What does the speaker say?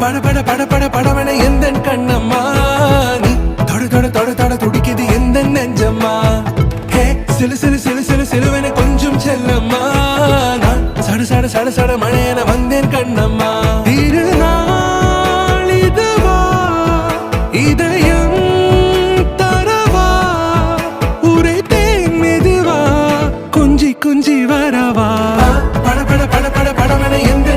பட பட பட பட படவன எந்த கண்ணம்மா நீ தொட தொட தொட தொட துடிக்குது எந்த நெஞ்சம்மா ஹே சிலு சிலு சிலு சிலு சிலுவன கொஞ்சம் செல்லம்மா நான் சட சட சட சட மழையன வந்தேன் கண்ணம்மா திருநாள் இதுவா இதயம் தரவா உரைத்தேன் மெதுவா கொஞ்சி கொஞ்சி வரவா பட பட பட பட படவன எந்த